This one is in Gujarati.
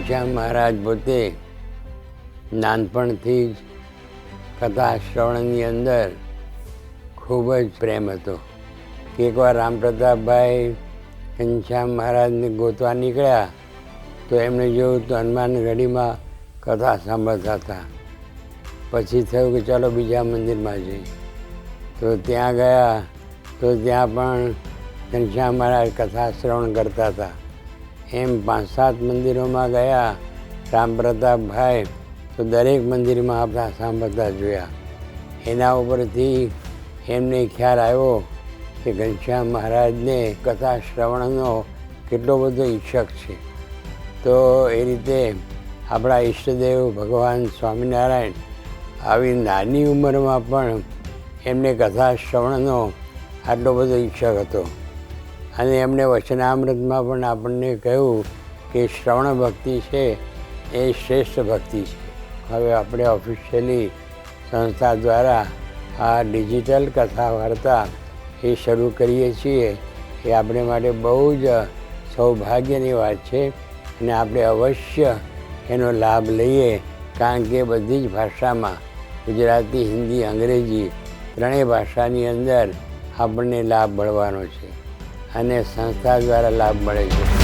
ઘનશ્યામ મહારાજ પોતે નાનપણથી જ કથા શ્રવણની અંદર ખૂબ જ પ્રેમ હતો. એકવાર રામપ્રતાપભાઈ ઘનશ્યામ મહારાજને ગોતવા નીકળ્યા તો એમને જોયું તો હનુમાન ગઢીમાં કથા સાંભળતા હતા. પછી થયું કે ચાલો બીજા મંદિરમાં જઈએ. તો ત્યાં ગયા તો ત્યાં પણ ઘનશ્યામ મહારાજ કથા શ્રવણ કરતા હતા. એમ 5-7 મંદિરોમાં ગયા રામપ્રતાપભાઈ તો દરેક મંદિરમાં આપણા સાંભળતા જોયા. એના ઉપરથી એમને ખ્યાલ આવ્યો કે ઘનશ્યામ મહારાજને કથા શ્રવણનો કેટલો બધો ઈચ્છક છે. તો એ રીતે આપણા ઈષ્ટદેવ ભગવાન સ્વામિનારાયણ આવી નાની ઉંમરમાં પણ એમને કથા શ્રવણનો આટલો બધો ઈચ્છક હતો. અને એમણે વચનામૃતમાં પણ આપણને કહ્યું કે શ્રવણ ભક્તિ છે એ શ્રેષ્ઠ ભક્તિ છે. હવે આપણે ઓફિશિયલી સંસ્થા દ્વારા આ ડિજિટલ કથા વાર્તા એ શરૂ કરીએ છીએ. એ આપણે માટે બહુ જ સૌભાગ્યની વાત છે અને આપણે અવશ્ય એનો લાભ લઈએ, કારણ કે બધી જ ભાષામાં ગુજરાતી, હિન્દી, અંગ્રેજી ત્રણેય ભાષાની અંદર આપણને લાભ મળવાનો છે અને સંસ્થા દ્વારા લાભ મળે છે.